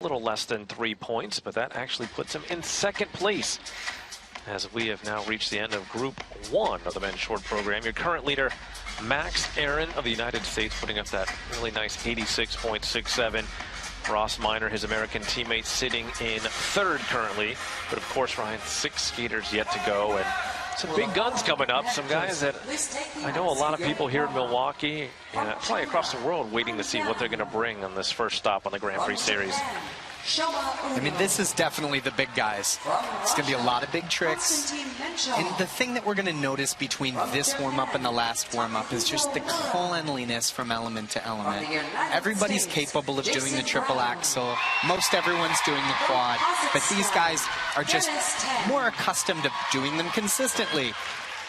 A little less than 3 points, but that actually puts him in second place as we have now reached the end of Group 1 of the men's short program. Your current leader, Max Aaron of the United States, putting up that really nice 86.67. Ross Minor, his American teammate, sitting in third currently. But of course, Ryan, 6 skaters yet to go, and some big guns coming up. Some guys that I know a lot of people here in Milwaukee and probably across the world waiting to see what they're going to bring on this first stop on the Grand Prix Series. I mean, this is definitely the big guys. It's going to be a lot of big tricks. And the thing that we're going to notice between this warm-up and the last warm-up is just the cleanliness from element to element. Everybody's capable of doing the triple axel. Most everyone's doing the quad. But these guys are just more accustomed to doing them consistently,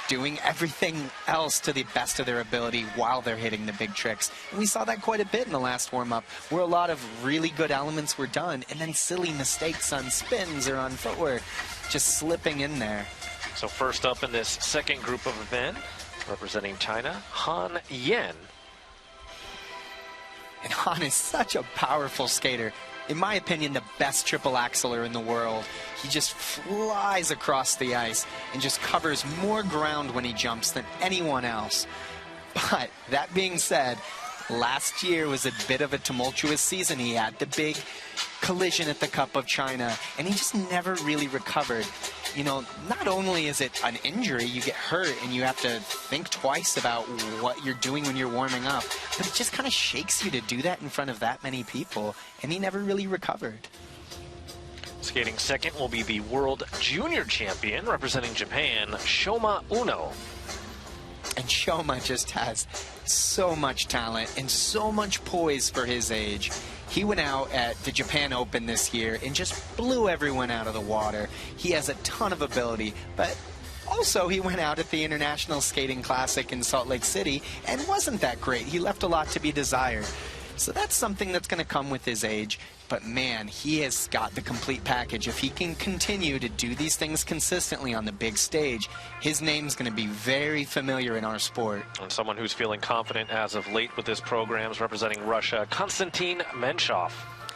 doing everything else to the best of their ability while they're hitting the big tricks. And we saw that quite a bit in the last warm-up, where a lot of really good elements were done, and then silly mistakes on spins or on footwork just slipping in there. So first up in this second group of event, representing China, Han Yan. And Han is such a powerful skater. In my opinion, the best triple axeler in the world. He just flies across the ice and just covers more ground when he jumps than anyone else. But that being said, last year was a bit of a tumultuous season. He had the big collision at the Cup of China, and he just never really recovered. You know, not only is it an injury, you get hurt and you have to think twice about what you're doing when you're warming up, but it just kind of shakes you to do that in front of that many people, and he never really recovered. Skating second will be the World Junior Champion representing Japan, Shoma Uno. And Shoma just has so much talent and so much poise for his age. He went out at the Japan Open this year and just blew everyone out of the water. He has a ton of ability, but also he went out at the International Skating Classic in Salt Lake City and wasn't that great. He left a lot to be desired. So that's something that's going to come with his age. But man, he has got the complete package. If he can continue to do these things consistently on the big stage, his name's going to be very familiar in our sport. And someone who's feeling confident as of late with his programs representing Russia, Konstantin Menshov.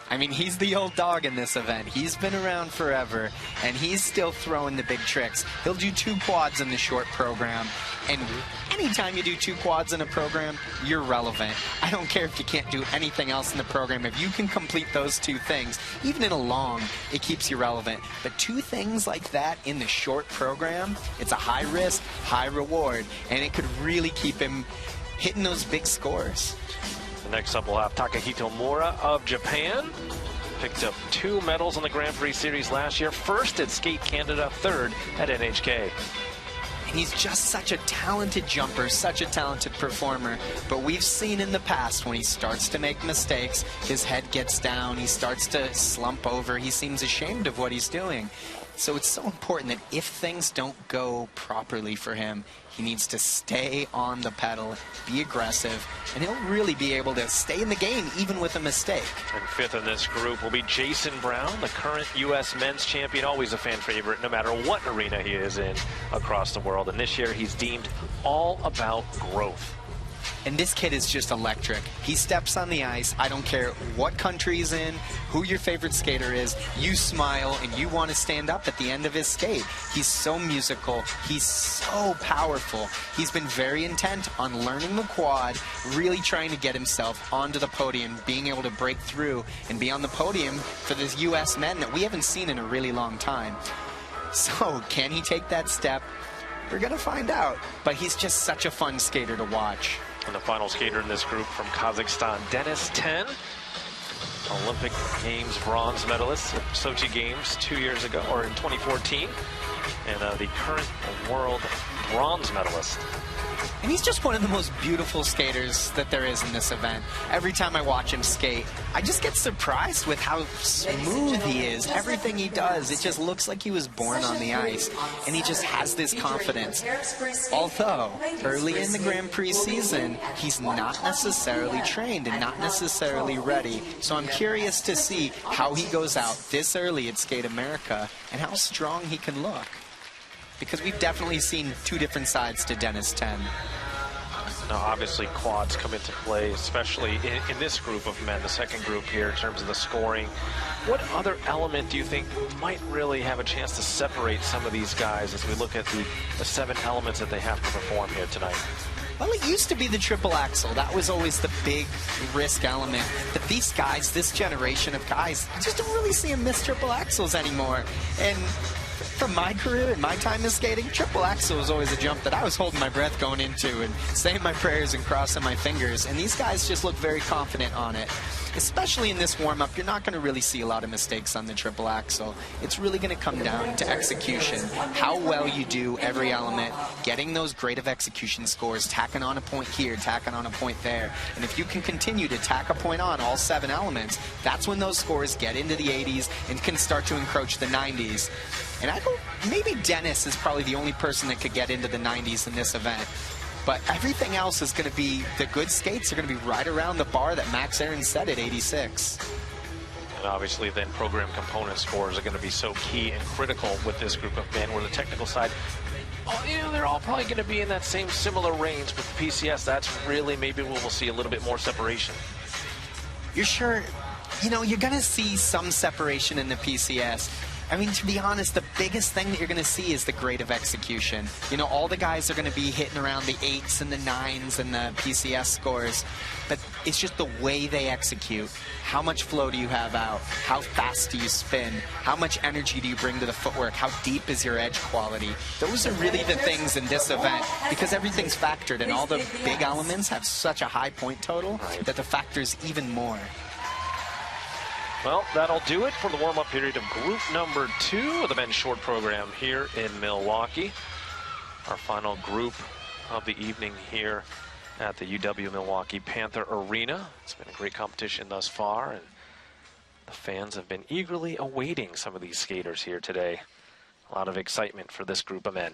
I mean, he's the old dog in this event. He's been around forever, and he's still throwing the big tricks. He'll do 2 quads in the short program, and anytime you do 2 quads in a program, you're relevant. I don't care if you can't do anything else in the program. If you can complete those 2 things, even in a long, it keeps you relevant. But 2 things like that in the short program, it's a high risk, high reward, and it could really keep him hitting those big scores. Next up, we'll have Takahito Mura of Japan. Picked up 2 medals in the Grand Prix Series last year. First at Skate Canada, third at NHK. And he's just such a talented jumper, such a talented performer. But we've seen in the past when he starts to make mistakes, his head gets down, he starts to slump over, he seems ashamed of what he's doing. So it's so important that if things don't go properly for him, he needs to stay on the pedal, be aggressive, and he'll really be able to stay in the game even with a mistake. And fifth in this group will be Jason Brown, the current U.S. men's champion, always a fan favorite no matter what arena he is in across the world. And this year he's deemed all about growth. And this kid is just electric. He steps on the ice. I don't care what country he's in, who your favorite skater is. You smile and you want to stand up at the end of his skate. He's so musical. He's so powerful. He's been very intent on learning the quad, really trying to get himself onto the podium, being able to break through and be on the podium for the U.S. men that we haven't seen in a really long time. So can he take that step? We're going to find out. But he's just such a fun skater to watch. And the final skater in this group from Kazakhstan, Denis Ten, Olympic Games bronze medalist at Sochi Games 2 years ago, or in 2014, and the current world bronze medalist. And he's just one of the most beautiful skaters that there is in this event. Every time I watch him skate, I just get surprised with how smooth he is. Everything he does, it just looks like he was born on the ice. And he just has this confidence. Although, early in the Grand Prix season, he's not necessarily trained and not necessarily ready. So I'm curious to see how he goes out this early at Skate America and how strong he can look. Because we've definitely seen 2 different sides to Denis Ten. Now, obviously, quads come into play, especially in this group of men, the second group here, in terms of the scoring. What other element do you think might really have a chance to separate some of these guys as we look at the 7 elements that they have to perform here tonight? Well, it used to be the triple axel. That was always the big risk element. But these guys, this generation of guys, I just don't really see them miss triple axels anymore. And from my career and my time in skating, triple axel was always a jump that I was holding my breath going into and saying my prayers and crossing my fingers. And these guys just look very confident on it. Especially in this warm-up, you're not going to really see a lot of mistakes on the triple axel. It's really going to come down to execution, how well you do every element, getting those grade of execution scores, tacking on a point here, tacking on a point there. And if you can continue to tack a point on all 7 elements, that's when those scores get into the 80s and can start to encroach the 90s. And I don't, maybe Dennis is probably the only person that could get into the 90s in this event. But everything else is going to be, the good skates are going to be right around the bar that Max Aaron set at 86. And obviously then program component scores are going to be so key and critical with this group of men, where the technical side, you know, they're all probably going to be in that same similar range. But the PCS, that's really maybe where we'll see a little bit more separation. You're sure, you know, you're going to see some separation in the PCS. I mean, to be honest, the biggest thing that you're going to see is the grade of execution. You know, all the guys are going to be hitting around the 8s and the 9s and the PCS scores, but it's just the way they execute. How much flow do you have out? How fast do you spin? How much energy do you bring to the footwork? How deep is your edge quality? Those are really the things in this event, because everything's factored, and all the big elements have such a high point total that the factor's even more. Well, that'll do it for the warm-up period of group number 2 of the men's short program here in Milwaukee. Our final group of the evening here at the UW Milwaukee Panther Arena. It's been a great competition thus far, and the fans have been eagerly awaiting some of these skaters here today. A lot of excitement for this group of men.